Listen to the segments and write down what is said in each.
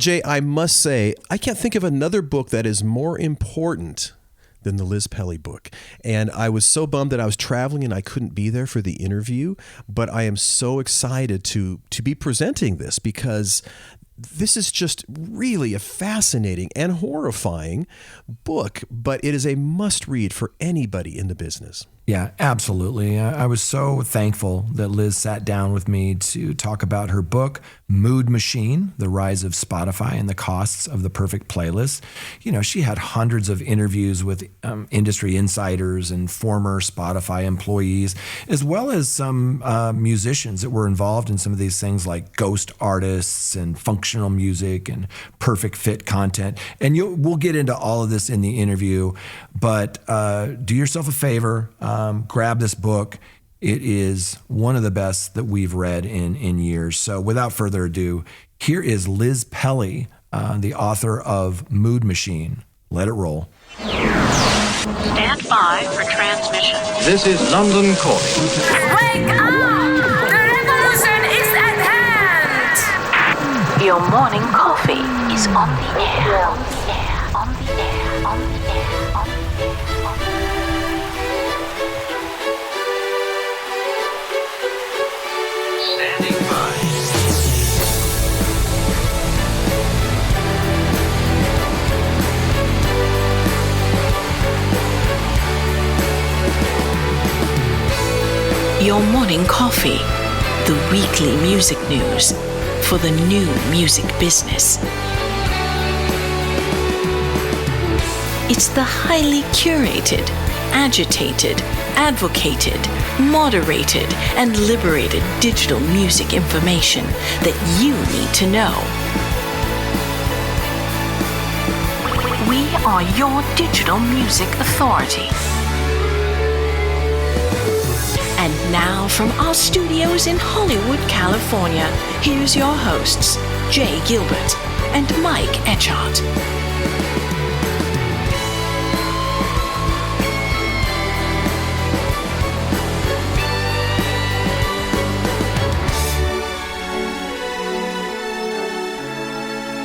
Jay, I must say, I can't think of another book that is more important than the Liz Pelly book. And I was so bummed that I was traveling and I couldn't be there for the interview, but I am so excited to be presenting this because this is just really a fascinating and horrifying book, but it is a must read for anybody in the business. Yeah, absolutely. I was so thankful that Liz sat down with me to talk about her book, Mood Machine, The Rise of Spotify and the Costs of the Perfect Playlist. You know, she had hundreds of interviews with industry insiders and former Spotify employees, as well as some musicians that were involved in some of these things like ghost artists and functional music and perfect fit content. And we'll get into all of this in the interview, but do yourself a favor. Grab this book. It is one of the best that we've read in years. So without further ado, here is Liz Pelly, the author of Mood Machine. Let it roll. Stand by for transmission. This is London calling. Wake up! The revolution is at hand! Your morning coffee is on the air. On the air. On the air. On the air. On the air. Standing by. Your morning coffee, the weekly music news for the new music business. It's the highly curated, agitated, advocated, moderated, and liberated digital music information that you need to know. We are your digital music authority. And now from our studios in Hollywood, California, here's your hosts, Jay Gilbert and Mike Etchart.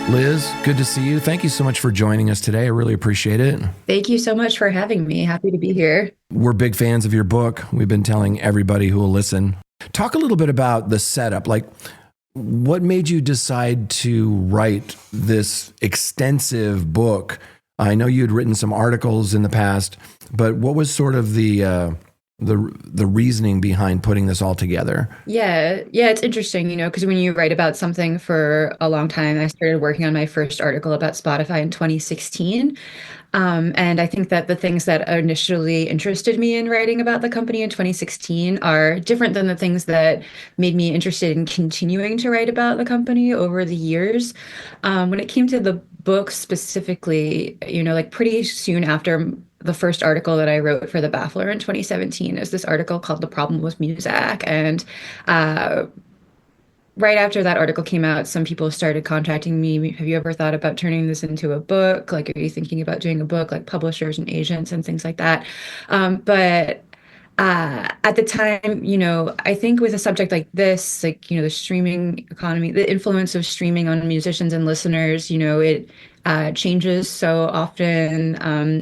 Liz, good to see you. Thank you so much for joining us today. I really appreciate it. Thank you so much for having me. Happy to be here. We're big fans of your book. We've been telling everybody who will listen. Talk a little bit about the setup. Like, what made you decide to write this extensive book? I know you'd written some articles in the past, but what was sort of the reasoning behind putting this all together? Yeah, it's interesting, because when you write about something for a long time, I started working on my first article about Spotify in 2016. And I think that the things that initially interested me in writing about the company in 2016 are different than the things that made me interested in continuing to write about the company over the years. When it came to the book specifically, like pretty soon after the first article that I wrote for The Baffler in 2017 is this article called The Problem with Muzak. And right after that article came out, some people started contacting me. Have you ever thought about turning this into a book? Like, are you thinking about doing a book, like publishers and agents and things like that? But at the time, I think with a subject like this, like, the streaming economy, the influence of streaming on musicians and listeners, it changes so often.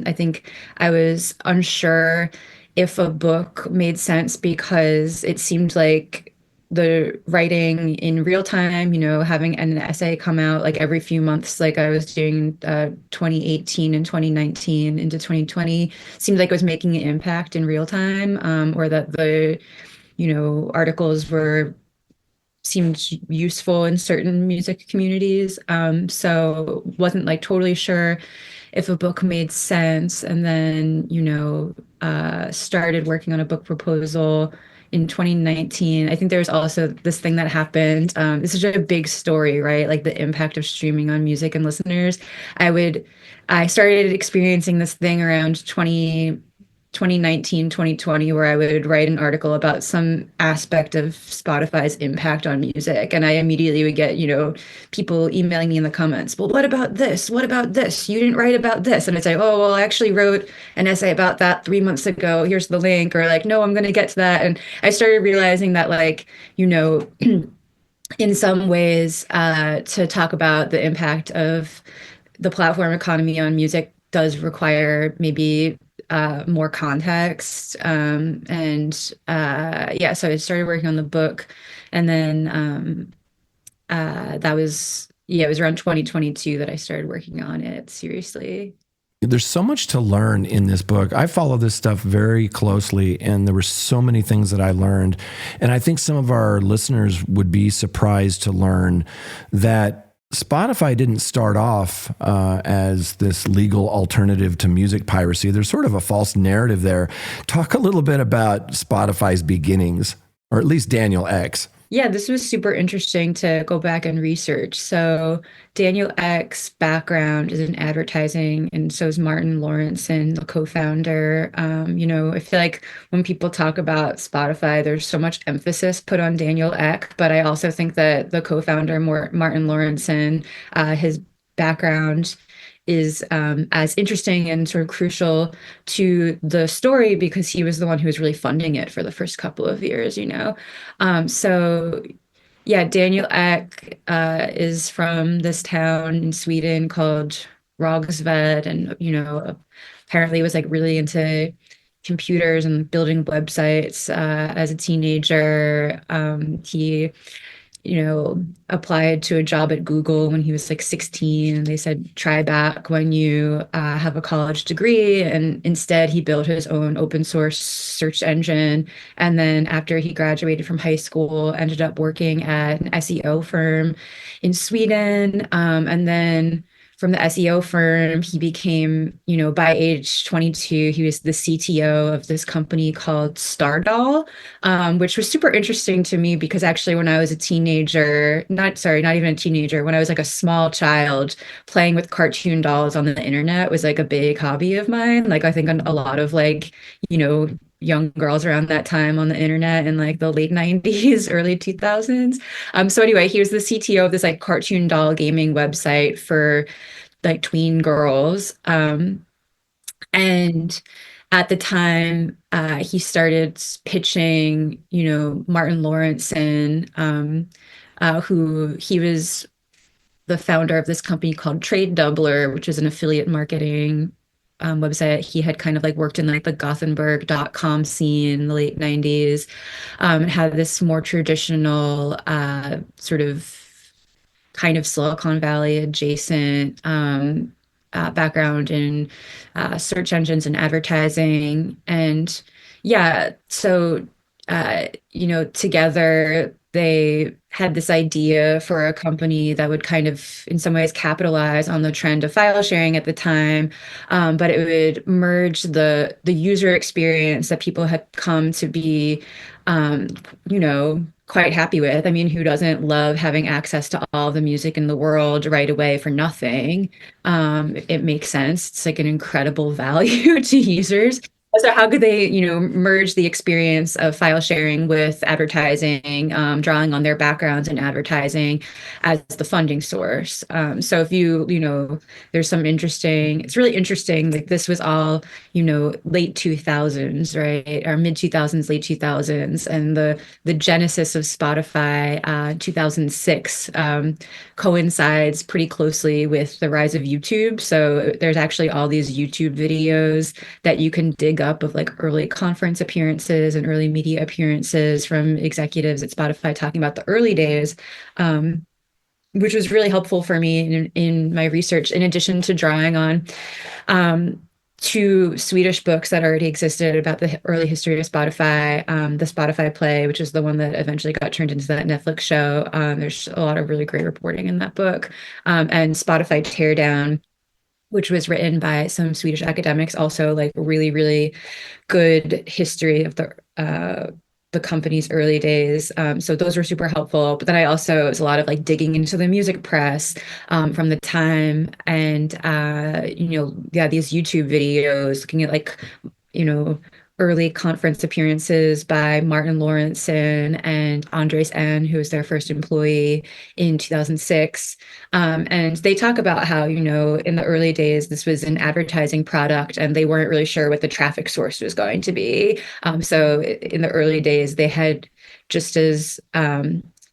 I think I was unsure if a book made sense because it seemed like the writing in real time, having an essay come out like every few months, like I was doing 2018 and 2019 into 2020, seemed like it was making an impact in real time, or that the, articles seemed useful in certain music communities. So wasn't like totally sure if a book made sense. And then, started working on a book proposal in 2019. I think there's also this thing that happened. This is such a big story, right? Like the impact of streaming on music and listeners. I started experiencing this thing around 2019, 2020, where I would write an article about some aspect of Spotify's impact on music. And I immediately would get, people emailing me in the comments, well, what about this? What about this? You didn't write about this. And I'd say, oh, well, I actually wrote an essay about that 3 months ago. Here's the link. Or like, no, I'm going to get to that. And I started realizing that, like, in some ways, to talk about the impact of the platform economy on music does require maybe more context. And yeah, so I started working on the book, and then that was, yeah, it was around 2022 that I started working on it seriously. There's so much to learn in this book. I follow this stuff very closely, and there were so many things that I learned. And I think some of our listeners would be surprised to learn that Spotify didn't start off as this legal alternative to music piracy. There's sort of a false narrative there. Talk a little bit about Spotify's beginnings, or at least Daniel X. Yeah, this was super interesting to go back and research. So Daniel Ek's background is in advertising, and so is Martin Lawrenson, the co-founder. I feel like when people talk about Spotify, there's so much emphasis put on Daniel Ek, but I also think that the co-founder, Martin Lawrenson, his background is as interesting and sort of crucial to the story because he was the one who was really funding it for the first couple of years. So yeah, Daniel Ek is from this town in Sweden called Rågsved, and apparently was like really into computers and building websites as a teenager. He applied to a job at Google when he was like 16, and they said, try back when you have a college degree. And instead, he built his own open source search engine. And then after he graduated from high school, ended up working at an SEO firm in Sweden. And then from the SEO firm, he became, by age 22, he was the CTO of this company called Stardoll, which was super interesting to me because actually when I was a teenager, not even a teenager, when I was like a small child, playing with cartoon dolls on the internet was like a big hobby of mine. Like I think a lot of like, young girls around that time on the internet in like the late 90s, early 2000s. So anyway, he was the CTO of this like cartoon doll gaming website for like tween girls. And at the time, he started pitching, Martin Lawrenson, who he was the founder of this company called Trade Doubler, which is an affiliate marketing website. He had kind of like worked in like the Gothenburg.com scene in the late 90s, had this more traditional sort of kind of Silicon Valley adjacent background in search engines and advertising. And yeah, so, together they had this idea for a company that would kind of, in some ways, capitalize on the trend of file sharing at the time, but it would merge the user experience that people had come to be, quite happy with. I mean, who doesn't love having access to all the music in the world right away for nothing? It makes sense. It's like an incredible value to users. So how could they, merge the experience of file sharing with advertising, drawing on their backgrounds in advertising as the funding source? So if there's some it's really interesting. Like this was all, late 2000s, right? Or mid 2000s, late 2000s. And the genesis of Spotify, 2006, coincides pretty closely with the rise of YouTube. So there's actually all these YouTube videos that you can dig up of like early conference appearances and early media appearances from executives at Spotify talking about the early days, which was really helpful for me in my research, in addition to drawing on two Swedish books that already existed about the early history of Spotify, the Spotify play, which is the one that eventually got turned into that Netflix show. There's a lot of really great reporting in that book, and Spotify Teardown, which was written by some Swedish academics, also like really, really good history of the company's early days. So those were super helpful. But then it was a lot of like digging into the music press from the time, and these YouTube videos, looking at like early conference appearances by Martin Lawrenson and Andres N., who was their first employee in 2006. And they talk about how, in the early days, this was an advertising product and they weren't really sure what the traffic source was going to be. So in the early days, they had just as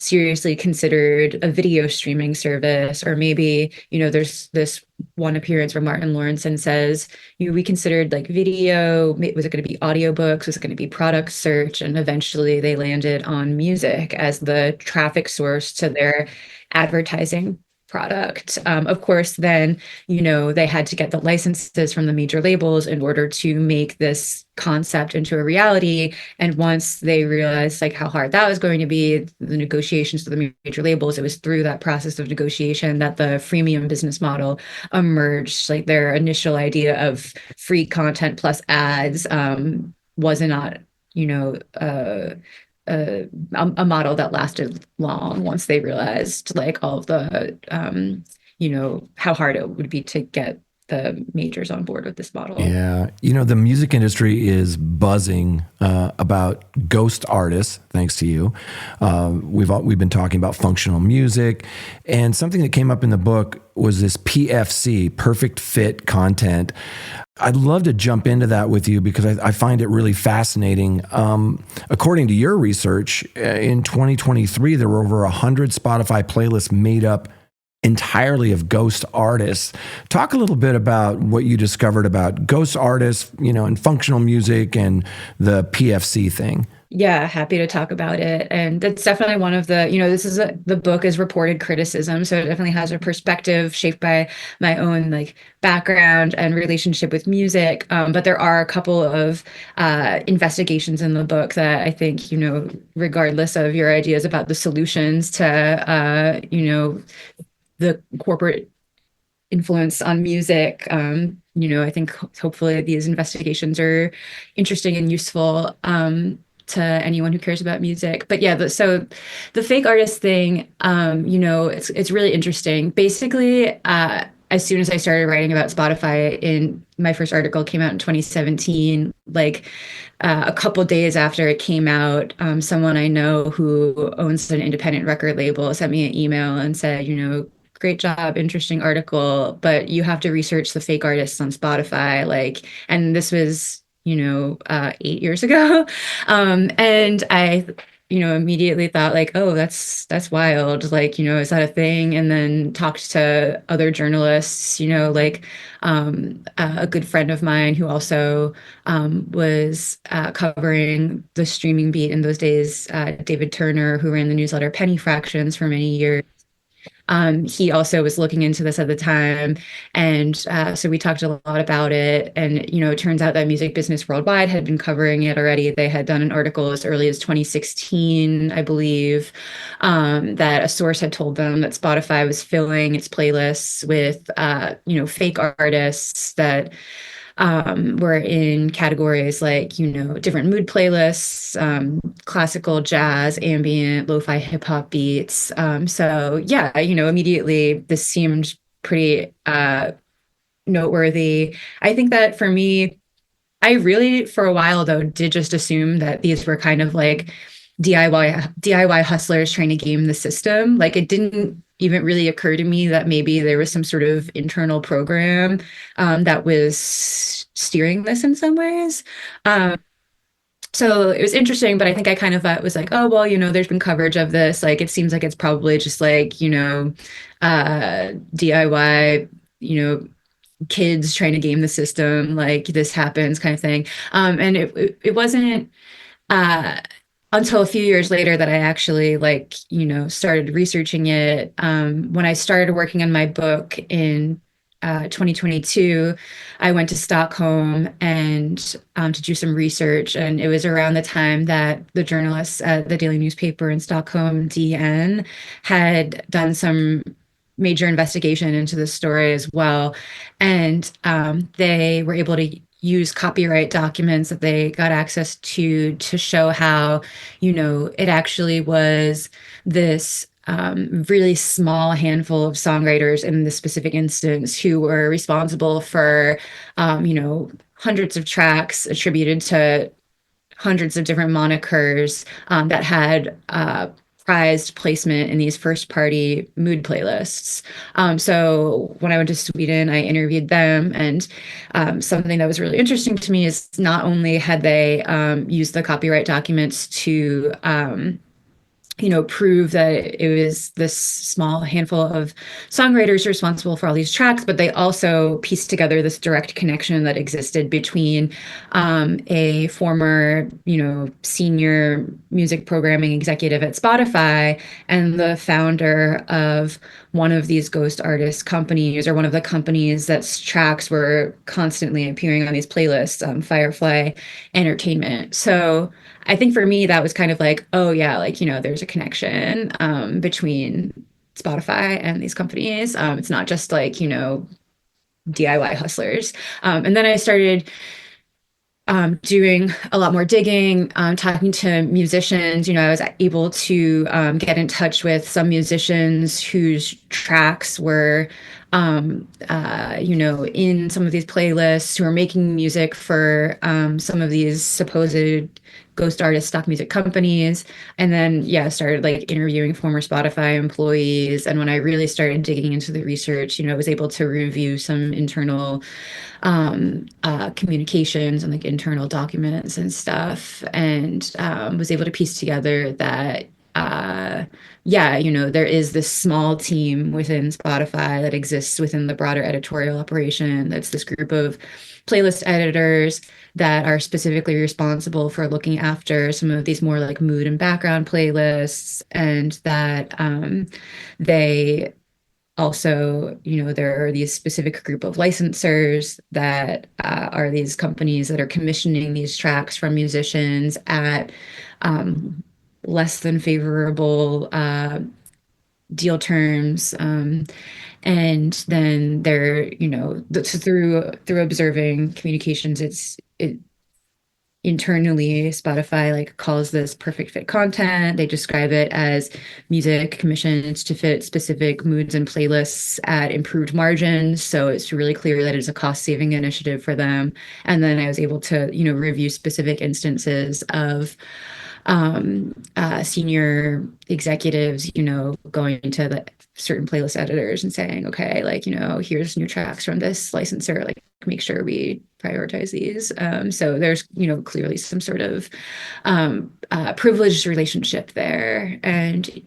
seriously considered a video streaming service, or maybe, there's this one appearance where Martin Lawrenson says, we considered like video, was it going to be audiobooks, was it going to be product search? And eventually they landed on music as the traffic source to their advertising product. Of course, then, they had to get the licenses from the major labels in order to make this concept into a reality. And once they realized like how hard that was going to be, the negotiations with the major labels, it was through that process of negotiation that the freemium business model emerged. Like their initial idea of free content plus ads was not, a model that lasted long once they realized like all of the how hard it would be to get the majors on board with this model. Yeah. The music industry is buzzing about ghost artists, thanks to you. We've been talking about functional music, and something that came up in the book was this PFC, perfect fit content. I'd love to jump into that with you because I find it really fascinating. According to your research, in 2023, there were over 100 Spotify playlists made up entirely of ghost artists. Talk a little bit about what you discovered about ghost artists, and functional music and the PFC thing. Yeah, happy to talk about it. And that's definitely one of the, the book is reported criticism. So it definitely has a perspective shaped by my own like background and relationship with music. But there are a couple of investigations in the book that I think, regardless of your ideas about the solutions to, the corporate influence on music, I think hopefully these investigations are interesting and useful to anyone who cares about music. But yeah, so the fake artist thing, it's really interesting. Basically, as soon as I started writing about Spotify, in my first article came out in 2017, like a couple days after it came out, someone I know who owns an independent record label sent me an email and said, great job, interesting article, but you have to research the fake artists on Spotify. Like, and this was 8 years ago. And I, immediately thought like, oh, that's wild. Like, is that a thing? And then talked to other journalists, like a good friend of mine who also was covering the streaming beat in those days, David Turner, who ran the newsletter Penny Fractions for many years. He also was looking into this at the time. And so we talked a lot about it. And, it turns out that Music Business Worldwide had been covering it already. They had done an article as early as 2016, I believe, that a source had told them that Spotify was filling its playlists with, fake artists that were in categories like, different mood playlists, classical, jazz, ambient, lo-fi, hip hop beats. So yeah, immediately this seemed pretty noteworthy. I think that for me, I really, for a while though, did just assume that these were kind of like DIY hustlers trying to game the system. Like it didn't even really occur to me that maybe there was some sort of internal program that was steering this in some ways. So it was interesting, but I think I kind of thought it was like, oh, well, there's been coverage of this. Like, it seems like it's probably just like, DIY, kids trying to game the system, like this happens kind of thing. And it wasn't until a few years later that I actually started researching it. When I started working on my book in 2022, I went to Stockholm and to do some research. And it was around the time that the journalists at the daily newspaper in Stockholm, DN, had done some major investigation into this story as well. And they were able to use copyright documents that they got access to show how, it actually was this really small handful of songwriters in this specific instance who were responsible for, hundreds of tracks attributed to hundreds of different monikers that had prized placement in these first party mood playlists. So when I went to Sweden, I interviewed them, and something that was really interesting to me is not only had they used the copyright documents to prove that it was this small handful of songwriters responsible for all these tracks, but they also pieced together this direct connection that existed between a former, senior music programming executive at Spotify and the founder of one of these ghost artist companies, or one of the companies that's tracks were constantly appearing on these playlists, Firefly Entertainment. So I think for me, that was kind of like, oh yeah, like, there's a connection between Spotify and these companies. It's not just like, DIY hustlers. And then I started doing a lot more digging, talking to musicians. I was able to get in touch with some musicians whose tracks were, in some of these playlists, who are making music for some of these supposed ghost artist stock music companies. And then, yeah, started like interviewing former Spotify employees. And when I really started digging into the research, I was able to review some internal communications and like internal documents and stuff, and was able to piece together that yeah, there is this small team within Spotify that exists within the broader editorial operation. That's this group of playlist editors that are specifically responsible for looking after some of these more like mood and background playlists, and that they also, there are these specific group of licensors that are these companies that are commissioning these tracks from musicians at less than favorable deal terms. And then they're, through observing communications, it internally, Spotify like calls this perfect fit content. They describe it as music commissioned to fit specific moods and playlists at improved margins. So it's really clear that it's a cost saving initiative for them. And then I was able to, review specific instances of senior executives, going to the certain playlist editors and saying, okay, like, here's new tracks from this licensor, like make sure we prioritize these. So there's, clearly some sort of privileged relationship there. And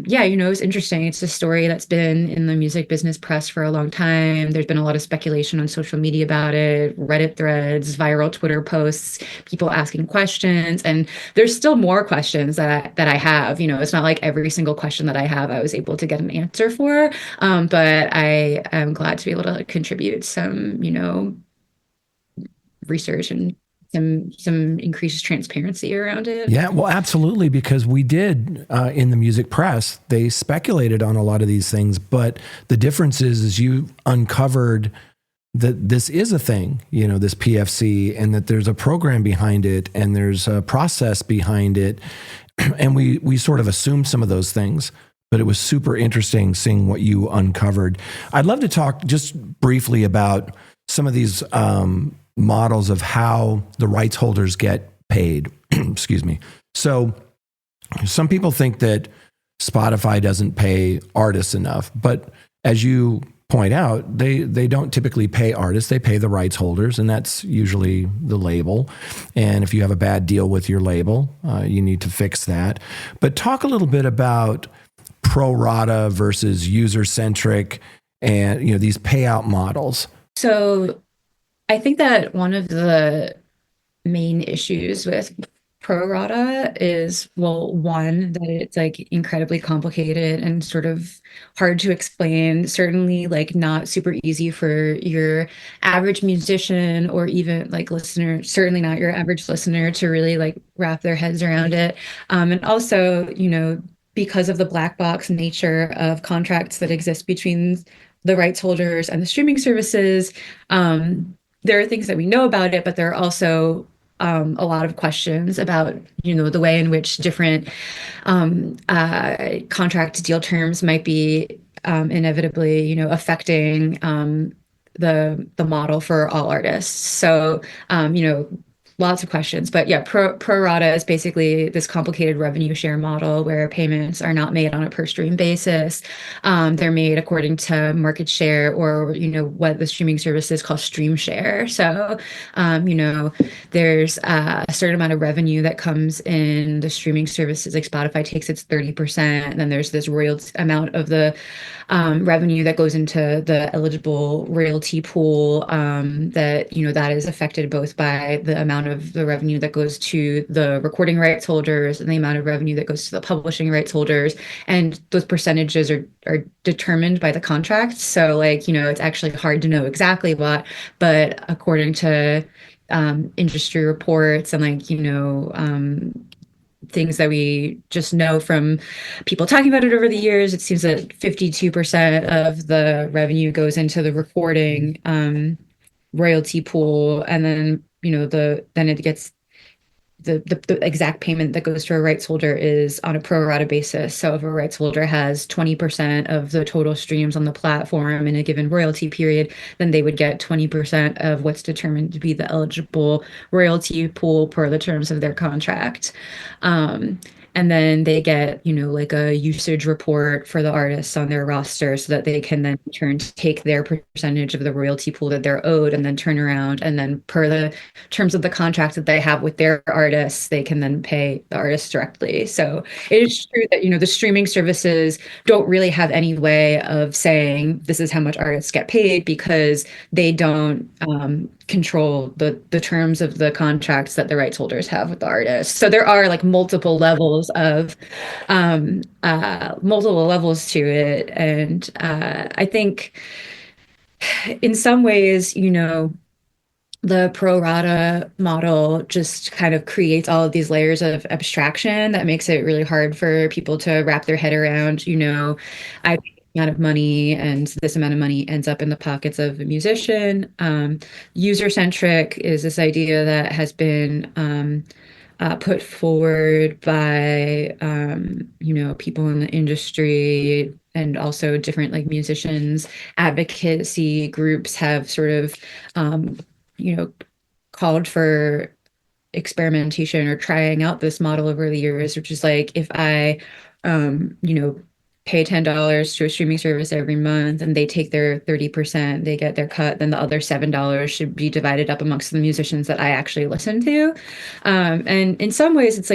yeah, it's interesting. It's a story that's been in the music business press for a long time. There's been a lot of speculation on social media about it, Reddit threads, viral Twitter posts, people asking questions. And there's still more questions that I have. It's not like every single question that I have, I was able to get an answer for. But I am glad to be able to contribute some, research and some increased transparency around it. Yeah, well, absolutely, because we did in the music press, they speculated on a lot of these things, but the difference is you uncovered that this is a thing, this PFC, and that there's a program behind it, and there's a process behind it, and we sort of assumed some of those things. But it was super interesting seeing what you uncovered. I'd love to talk just briefly about some of these models of how the rights holders get paid. Excuse me. So some people think that Spotify doesn't pay artists enough, but as you point out, they don't typically pay artists, they pay the rights holders, and that's usually the label. And if you have a bad deal with your label, you need to fix that. But talk a little bit about pro rata versus user-centric and these payout models. So I think that one of the main issues with pro rata is, well, one, that it's like incredibly complicated and sort of hard to explain, certainly like not super easy for your average musician or even like listener, certainly not your average listener to really like wrap their heads around it. And also, because of the black box nature of contracts that exist between the rights holders and the streaming services, there are things that we know about it, but there are also a lot of questions about, the way in which different contract deal terms might be inevitably, affecting the model for all artists. So, lots of questions. But yeah, pro rata is basically this complicated revenue share model where payments are not made on a per stream basis. They're made according to market share, or what the streaming services call stream share. So there's a certain amount of revenue that comes in the streaming services. Like Spotify takes its 30%, and then there's this royalty amount of the revenue that goes into the eligible royalty pool, that is affected both by the amount of the revenue that goes to the recording rights holders and the amount of revenue that goes to the publishing rights holders. And those percentages are determined by the contract. So it's actually hard to know exactly what, but according to industry reports and things that we just know from people talking about it over the years, it seems that 52% of the revenue goes into the recording royalty pool, and then then it gets the exact payment that goes to a rights holder is on a pro rata basis. So if a rights holder has 20% of the total streams on the platform in a given royalty period, then they would get 20% of what's determined to be the eligible royalty pool per the terms of their contract. And then they get, a usage report for the artists on their roster so that they can then in turn take their percentage of the royalty pool that they're owed and then turn around. And then per the terms of the contract that they have with their artists, they can then pay the artists directly. So it is true that, the streaming services don't really have any way of saying this is how much artists get paid, because they don't control the terms of the contracts that the rights holders have with the artists. So there are multiple levels to it. And I think in some ways, the pro rata model just kind of creates all of these layers of abstraction that makes it really hard for people to wrap their head around. I pay this amount of money, and this amount of money ends up in the pockets of a musician. User-centric is this idea that has been put forward by people in the industry, and also different musicians advocacy groups have sort of called for experimentation or trying out this model over the years, which is if I pay $10 to a streaming service every month and they take their 30%, they get their cut, then the other $7 should be divided up amongst the musicians that I actually listen to. And in some ways it's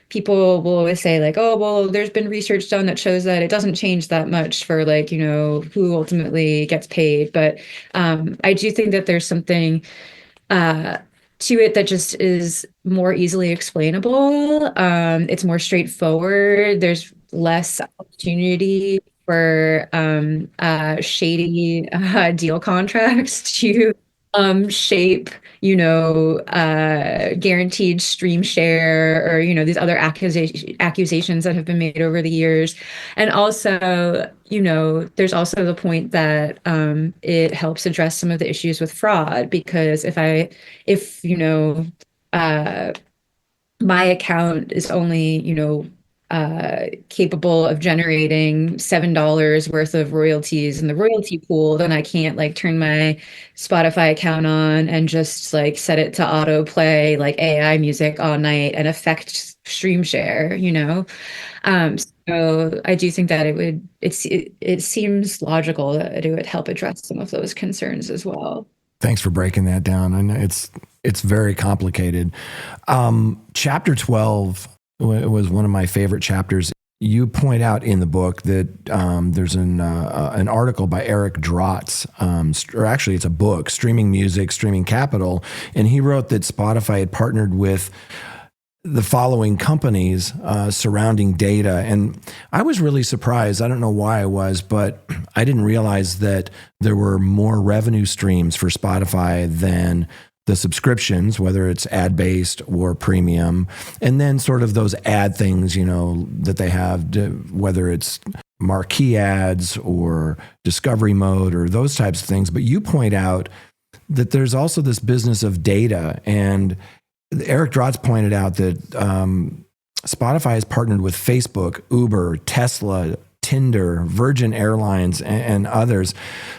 people will always say oh, well, there's been research done that shows that it doesn't change that much for who ultimately gets paid. But I do think that there's something to it that just is more easily explainable. It's more straightforward. There's less opportunity for shady deal contracts to shape, guaranteed stream share, or, these other accusations that have been made over the years. And also, there's also the point that it helps address some of the issues with fraud, because if my account is only, capable of generating $7 worth of royalties in the royalty pool, then I can't turn my Spotify account on and just set it to autoplay AI music all night and affect stream share, So I do think that it seems logical that it would help address some of those concerns as well. Thanks for breaking that down. I know it's very complicated. Chapter 12 was one of my favorite chapters. You point out in the book that there's an article by Eric Drotz, or actually it's a book, Streaming Music, Streaming Capital, and he wrote that Spotify had partnered with the following companies surrounding data. And I was really surprised. I don't know why I was, but I didn't realize that there were more revenue streams for Spotify than the subscriptions, whether it's ad-based or premium, and then sort of those ad things, that they have, whether it's marquee ads or discovery mode or those types of things. But you point out that there's also this business of data. And Eric Drotz pointed out that Spotify has partnered with Facebook, Uber, Tesla, Tinder, Virgin Airlines, and others.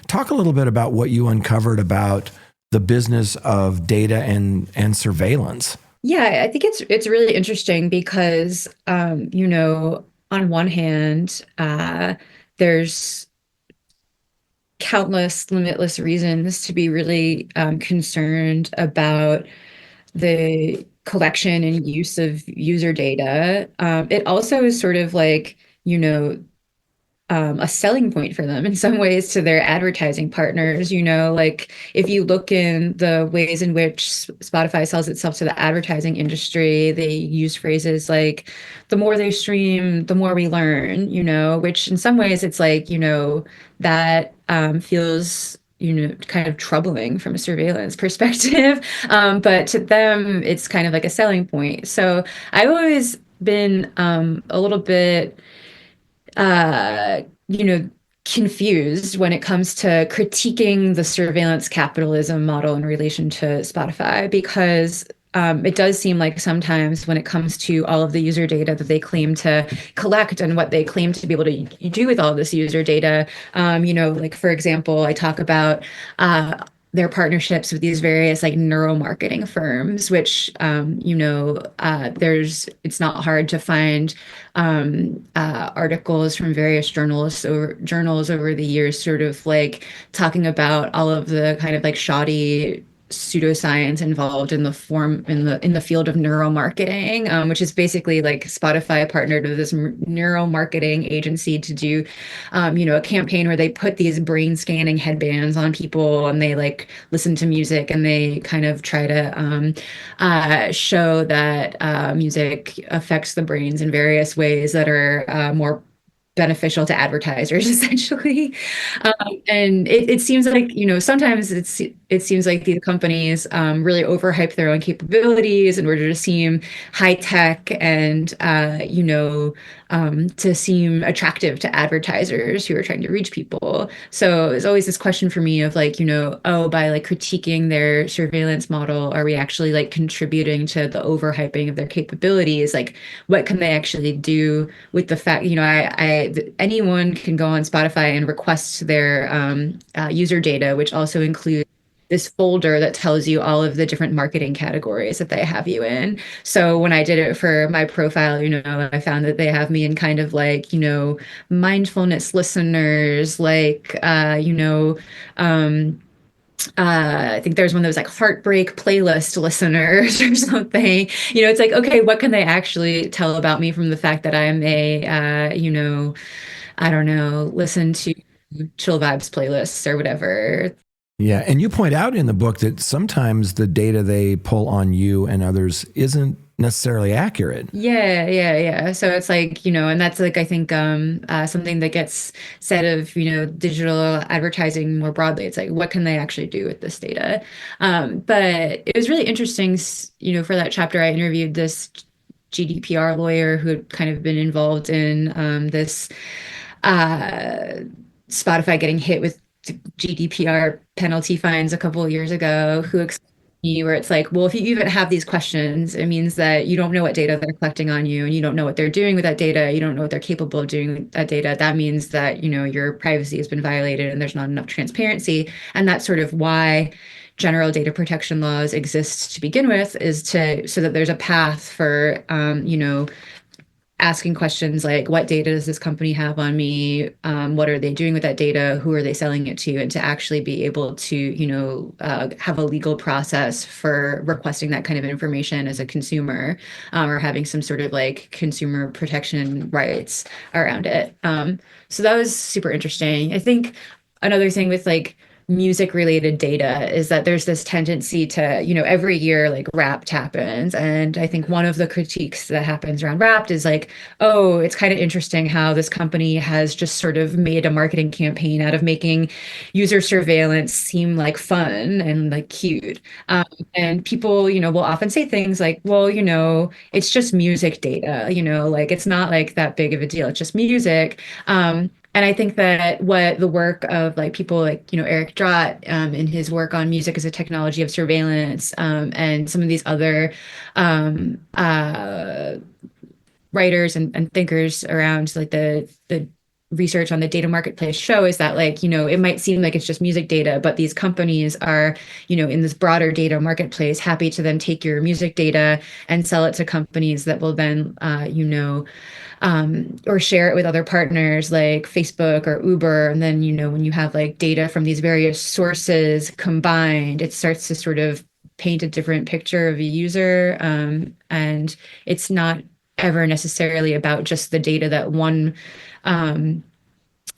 Talk a little bit about what you uncovered about the business of data and surveillance. Yeah, I think it's really interesting because on one hand, there's countless, limitless reasons to be really concerned about the collection and use of user data. It also is sort of like, a selling point for them in some ways to their advertising partners. Like if you look in the ways in which Spotify sells itself to the advertising industry, they use phrases like, the more they stream, the more we learn, which in some ways it's like, that feels kind of troubling from a surveillance perspective. But to them, it's kind of like a selling point. So I've always been a little bit uh, you know, confused when it comes to critiquing the surveillance capitalism model in relation to Spotify, because it does seem like sometimes when it comes to all of the user data that they claim to collect and what they claim to be able to do with all of this user data, like for example, I talk about their partnerships with these various like neuromarketing firms, which it's not hard to find articles from various journals over the years, sort of like talking about all of the kind of like shoddy pseudoscience involved in the field of neuromarketing, which is basically like Spotify partnered with this neuromarketing agency to do, a campaign where they put these brain scanning headbands on people and they like listen to music and they kind of try to show that music affects the brains in various ways that are more beneficial to advertisers essentially. And it seems like, sometimes it seems like these companies really overhype their own capabilities in order to seem high tech and to seem attractive to advertisers who are trying to reach people. So there's always this question for me of like, oh, by like critiquing their surveillance model, are we actually like contributing to the overhyping of their capabilities? Like, what can they actually do with the fact, anyone can go on Spotify and request their user data, which also includes this folder that tells you all of the different marketing categories that they have you in. So when I did it for my profile, I found that they have me in kind of like, mindfulness listeners, like, I think there's one that was like heartbreak playlist listeners or something. It's like, okay, what can they actually tell about me from the fact that I'm I don't know, listen to chill vibes playlists or whatever. Yeah. And you point out in the book that sometimes the data they pull on you and others isn't necessarily accurate. Yeah. So it's like, and that's like, I think something that gets said of, digital advertising more broadly. It's like, what can they actually do with this data? But it was really interesting, for that chapter, I interviewed this GDPR lawyer who had kind of been involved in this Spotify getting hit with GDPR penalty fines a couple of years ago, who explained to me where it's like, well, if you even have these questions, it means that you don't know what data they're collecting on you and you don't know what they're doing with that data. You don't know what they're capable of doing with that data. That means that, your privacy has been violated and there's not enough transparency. And that's sort of why general data protection laws exist to begin with, is so that there's a path for, asking questions like, what data does this company have on me? What are they doing with that data? Who are they selling it to? And to actually be able to, have a legal process for requesting that kind of information as a consumer, or having some sort of like consumer protection rights around it. So that was super interesting. I think another thing with like music related data is that there's this tendency to, every year like Wrapped happens. And I think one of the critiques that happens around Wrapped is like, oh, it's kind of interesting how this company has just sort of made a marketing campaign out of making user surveillance seem like fun and like cute. And people, will often say things like, well, it's just music data, like it's not like that big of a deal. It's just music. And I think that what the work of like people like, Eric Drott, in his work on music as a technology of surveillance, and some of these other writers and thinkers around like the research on the data marketplace show is that, like, it might seem like it's just music data, but these companies are, in this broader data marketplace, happy to then take your music data and sell it to companies that will then, or share it with other partners like Facebook or Uber. And then, when you have like data from these various sources combined, it starts to sort of paint a different picture of a user. And it's not ever necessarily about just the data that one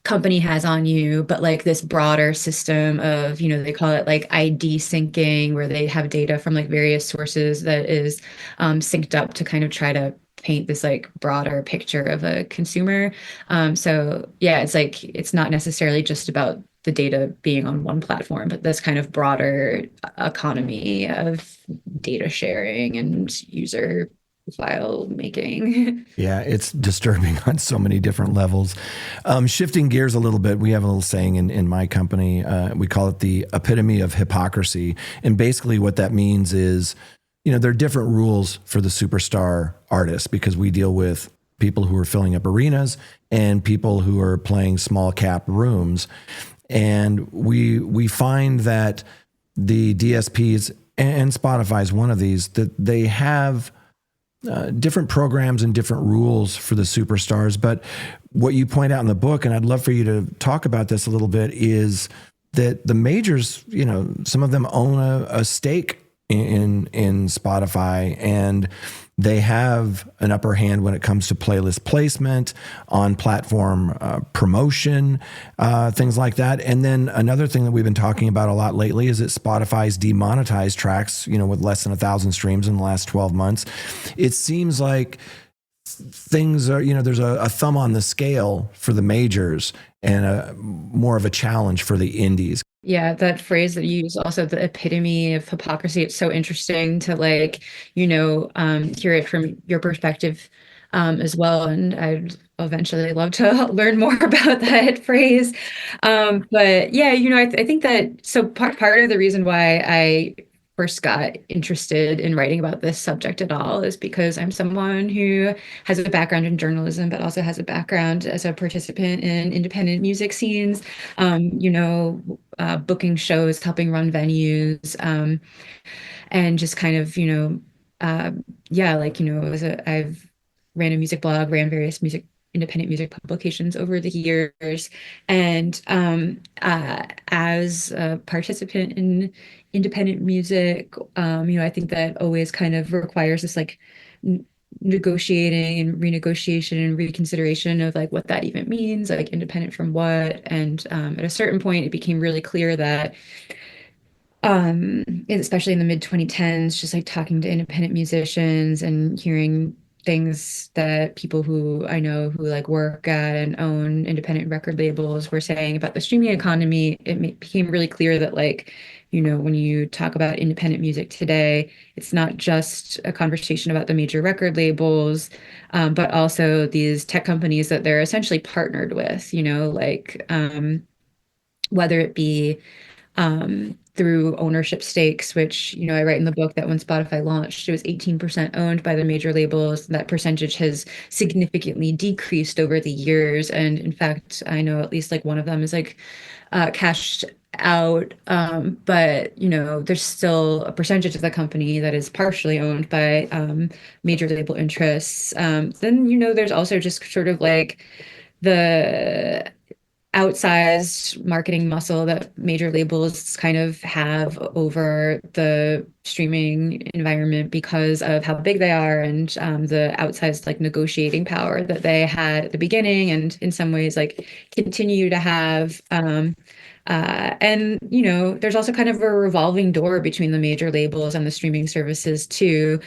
company has on you, but like this broader system of, they call it like ID syncing, where they have data from like various sources that is synced up to kind of try to paint this like broader picture of a consumer. So yeah, it's like, it's not necessarily just about the data being on one platform, but this kind of broader economy of data sharing and user file making. Yeah, it's disturbing on so many different levels. Shifting gears a little bit, we have a little saying in my company. We call it the epitome of hypocrisy. And basically what that means is, there are different rules for the superstar artists, because we deal with people who are filling up arenas and people who are playing small cap rooms. And we find that the DSPs, and Spotify is one of these, that they have different programs and different rules for the superstars. But what you point out in the book, and I'd love for you to talk about this a little bit, is that the majors, some of them own a stake in Spotify, and they have an upper hand when it comes to playlist placement, on platform promotion, things like that. And then another thing that we've been talking about a lot lately is that Spotify's demonetized tracks, with less than 1,000 streams in the last 12 months. It seems like things are, there's a thumb on the scale for the majors and more of a challenge for the indies. Yeah, that phrase that you use, also the epitome of hypocrisy. It's so interesting to like, hear it from your perspective as well. And I'd eventually love to learn more about that phrase. But yeah, I think that, so part of the reason why I first got interested in writing about this subject at all is because I'm someone who has a background in journalism, but also has a background as a participant in independent music scenes, booking shows, helping run venues, and just kind of, I've ran a music blog, ran various independent music publications over the years. And as a participant in independent music, I think that always kind of requires this like negotiating and renegotiation and reconsideration of like what that even means, like independent from what. And at a certain point, it became really clear that especially in the mid 2010s, just like talking to independent musicians and hearing things that people who I know who like work at and own independent record labels were saying about the streaming economy, it became really clear that like, when you talk about independent music today, it's not just a conversation about the major record labels, but also these tech companies that they're essentially partnered with, whether it be through ownership stakes, which, I write in the book that when Spotify launched, it was 18% owned by the major labels. That percentage has significantly decreased over the years. And in fact, I know at least like one of them is like cashed out. But, there's still a percentage of the company that is partially owned by major label interests. Then, there's also just sort of like the outsized marketing muscle that major labels kind of have over the streaming environment because of how big they are, and the outsized like negotiating power that they had at the beginning, and in some ways like continue to have. And there's also kind of a revolving door between the major labels and the streaming services too.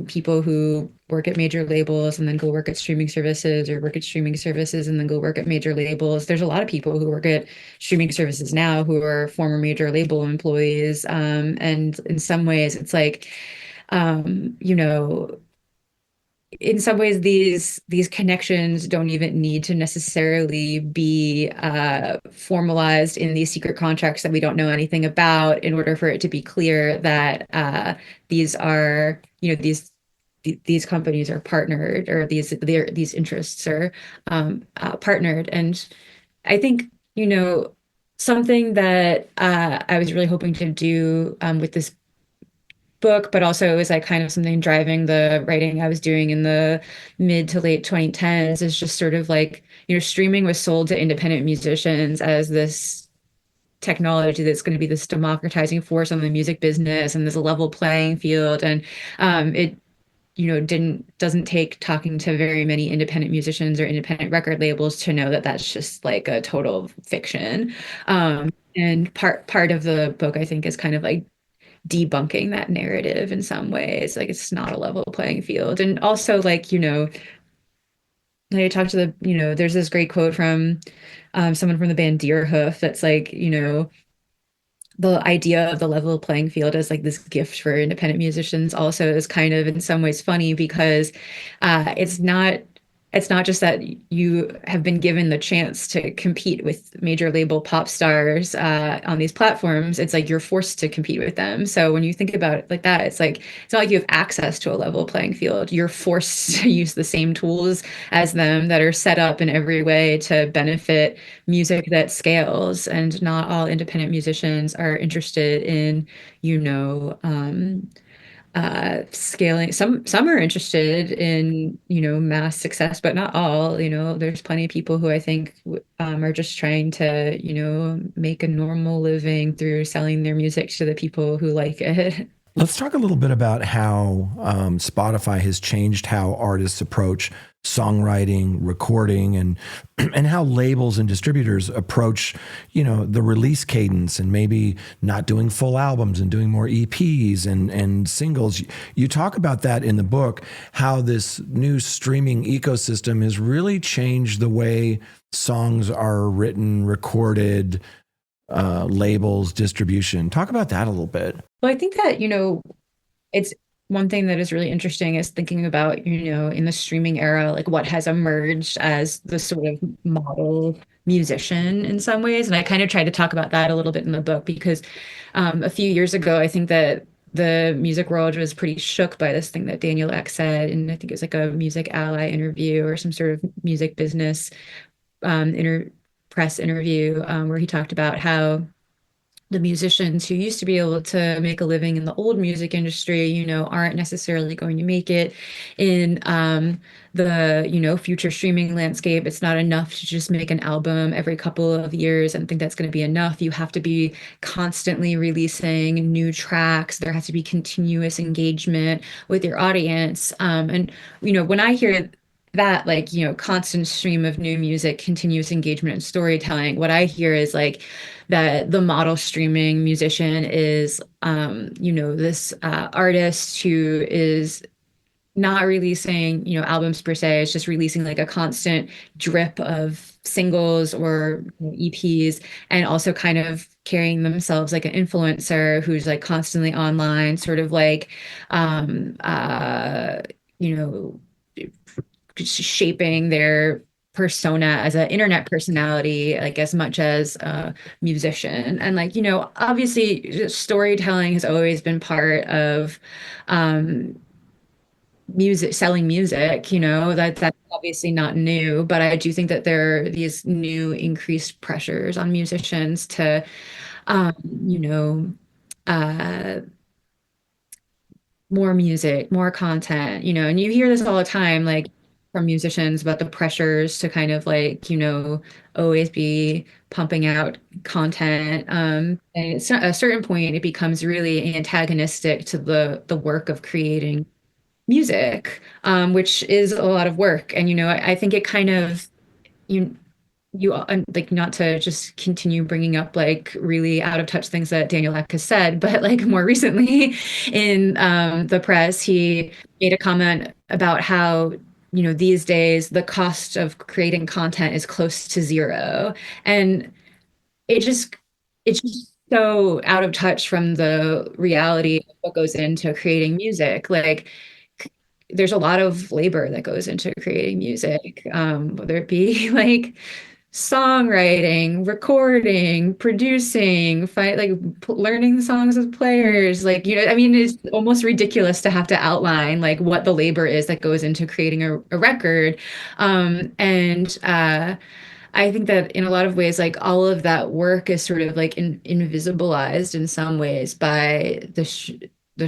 People who work at major labels and then go work at streaming services, or work at streaming services and then go work at major labels. There's a lot of people who work at streaming services now who are former major label employees. And in some ways it's like, in some ways these connections don't even need to necessarily be formalized in these secret contracts that we don't know anything about in order for it to be clear that these are, these these companies are partnered, or these interests are partnered. And I think, something that I was really hoping to do with this book, but also it was like kind of something driving the writing I was doing in the mid to late 2010s, is just sort of like, streaming was sold to independent musicians as this technology that's going to be this democratizing force on the music business and this level playing field. And it didn't doesn't take talking to very many independent musicians or independent record labels to know that that's just like a total fiction. And part of the book, I think, is kind of like debunking that narrative in some ways. Like, it's not a level playing field. And also, like, I talked to there's this great quote from someone from the band Deerhoof that's like, the idea of the level playing field as like this gift for independent musicians also is kind of in some ways funny, because it's not just that you have been given the chance to compete with major label pop stars on these platforms. It's like you're forced to compete with them. So when you think about it like that, it's like it's not like you have access to a level playing field. You're forced to use the same tools as them that are set up in every way to benefit music that scales. And not all independent musicians are interested in, you know, scaling. Some are interested in, mass success, but not all. There's plenty of people who I think are just trying to, make a normal living through selling their music to the people who like it. Let's talk a little bit about how Spotify has changed how artists approach songwriting, recording, and and how labels and distributors approach, the release cadence, and maybe not doing full albums and doing more EPs and singles. You talk about that in the book, how this new streaming ecosystem has really changed the way songs are written, recorded, labels, distribution. Talk about that a little bit. Well, I think that, it's one thing that is really interesting is thinking about, in the streaming era, like what has emerged as the sort of model musician in some ways. And I kind of tried to talk about that a little bit in the book, because a few years ago, I think that the music world was pretty shook by this thing that Daniel Ek said. And I think it was like a Music Ally interview or some sort of music business press interview, where he talked about how the musicians who used to be able to make a living in the old music industry, aren't necessarily going to make it in the, future streaming landscape. It's not enough to just make an album every couple of years and think that's going to be enough. You have to be constantly releasing new tracks. There has to be continuous engagement with your audience. And, when I hear that, like, constant stream of new music, continuous engagement and storytelling, what I hear is like that the model streaming musician is this artist who is not releasing albums per se. It's just releasing like a constant drip of singles or EPs, and also kind of carrying themselves like an influencer who's like constantly online, sort of like you know shaping their persona as an internet personality, like as much as a musician. And like, obviously storytelling has always been part of music, selling music, that's obviously not new, but I do think that there are these new increased pressures on musicians to, um, you know, uh, more music, more content, and you hear this all the time, like from musicians about the pressures to kind of like, always be pumping out content. And it's at a certain point, it becomes really antagonistic to the work of creating music, which is a lot of work. And, I think it kind of, you like, not to just continue bringing up like really out of touch things that Daniel Ek has said, but like more recently in the press, he made a comment about how, these days the cost of creating content is close to zero. And it just, it's just so out of touch from the reality of what goes into creating music. Like, there's a lot of labor that goes into creating music, whether it be like songwriting, recording, producing, learning the songs with players. Like, I mean, it's almost ridiculous to have to outline like what the labor is that goes into creating a record. And I think that in a lot of ways, like all of that work is sort of like invisibilized in some ways by the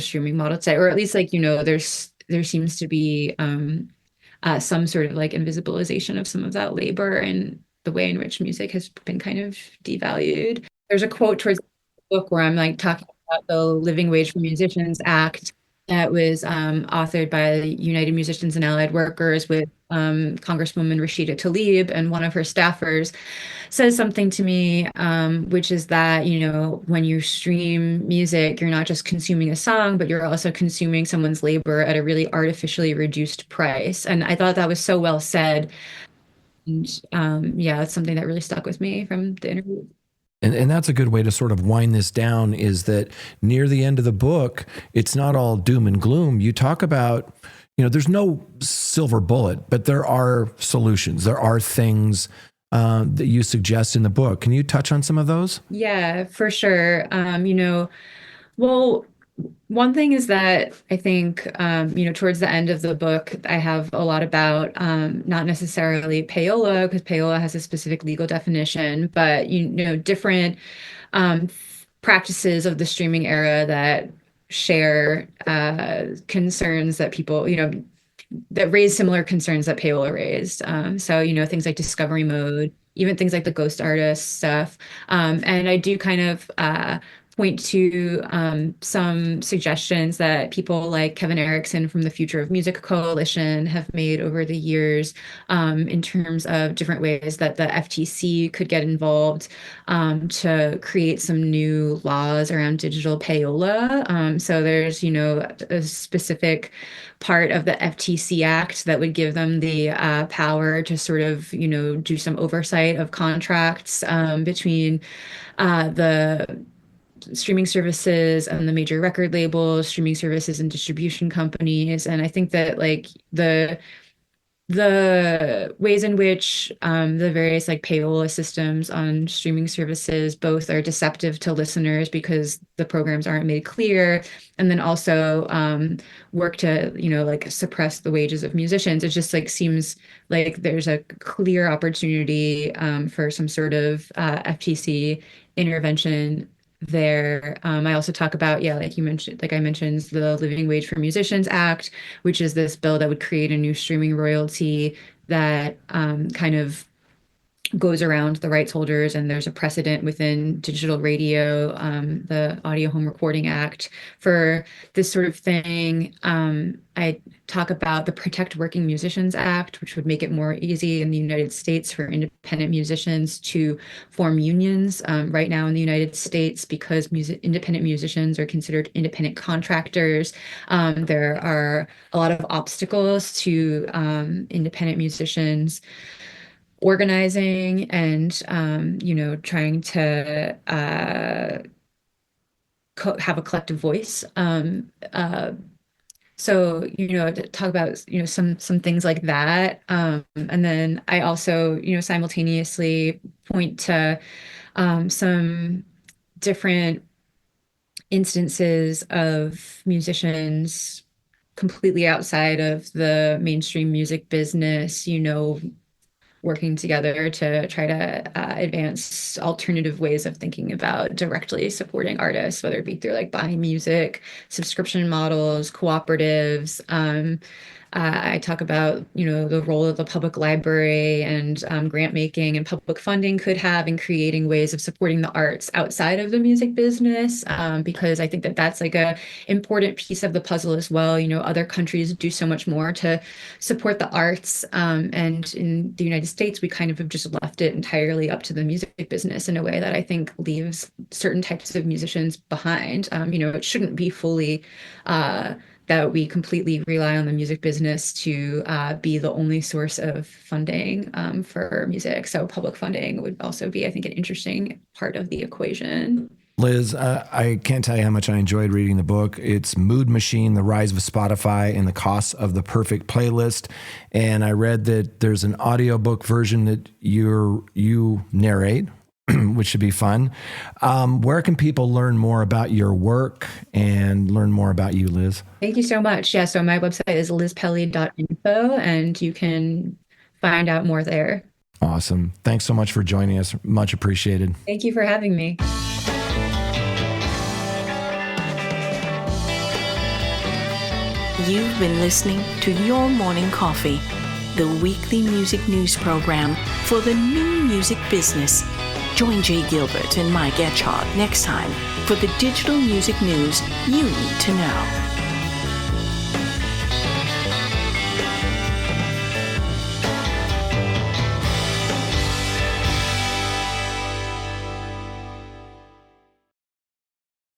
streaming model today, or at least like, there seems to be some sort of like invisibilization of some of that labor and the way in which music has been kind of devalued. There's a quote towards the book where I'm like talking about the Living Wage for Musicians Act that was authored by the United Musicians and Allied Workers with Congresswoman Rashida Tlaib, and one of her staffers says something to me, which is that, when you stream music, you're not just consuming a song, but you're also consuming someone's labor at a really artificially reduced price. And I thought that was so well said. And yeah, it's something that really stuck with me from the interview. And that's a good way to sort of wind this down, is that near the end of the book, it's not all doom and gloom. You talk about, there's no silver bullet, but there are solutions. There are things that you suggest in the book. Can you touch on some of those? Yeah, for sure. Well, one thing is that I think, towards the end of the book, I have a lot about not necessarily payola, because payola has a specific legal definition, but, different practices of the streaming era that share concerns that people, that raise similar concerns that payola raised. So, things like discovery mode, even things like the ghost artist stuff. And I do kind of point to some suggestions that people like Kevin Erickson from the Future of Music Coalition have made over the years, in terms of different ways that the FTC could get involved to create some new laws around digital payola. So there's, a specific part of the FTC Act that would give them the power to sort of, do some oversight of contracts between the streaming services and the major record labels, streaming services and distribution companies. And I think that like the ways in which the various like payola systems on streaming services both are deceptive to listeners because the programs aren't made clear, and then also work to like suppress the wages of musicians. It just like seems like there's a clear opportunity for some sort of FTC intervention there. I also talk about, yeah, like you mentioned, like I mentioned, the Living Wage for Musicians Act, which is this bill that would create a new streaming royalty that kind of goes around the rights holders, and there's a precedent within digital radio, the Audio Home Recording Act, for this sort of thing. I talk about the Protect Working Musicians Act, which would make it more easy in the United States for independent musicians to form unions. Right now in the United States, because independent musicians are considered independent contractors, there are a lot of obstacles to independent musicians organizing and trying to have a collective voice. So to talk about some things like that, and then I also simultaneously point to some different instances of musicians completely outside of the mainstream music business, working together to try to advance alternative ways of thinking about directly supporting artists, whether it be through like buying music, subscription models, cooperatives. I talk about, the role of the public library and grant making and public funding could have in creating ways of supporting the arts outside of the music business, because I think that that's like a important piece of the puzzle as well. Other countries do so much more to support the arts, and in the United States, we kind of have just left it entirely up to the music business in a way that I think leaves certain types of musicians behind. It shouldn't be fully that we completely rely on the music business to be the only source of funding for music. So public funding would also be, I think, an interesting part of the equation. Liz, I can't tell you how much I enjoyed reading the book. It's Mood Machine, The Rise of Spotify and the Costs of the Perfect Playlist. And I read that there's an audiobook version that you narrate, which should be fun. Where can people learn more about your work and learn more about you, Liz? Thank you so much. Yeah, so my website is lizpelly.info, and you can find out more there. Awesome. Thanks so much for joining us. Much appreciated. Thank you for having me. You've been listening to Your Morning Coffee, the weekly music news program for the new music business. Join Jay Gilbert and Mike Etchart next time for the digital music news you need to know.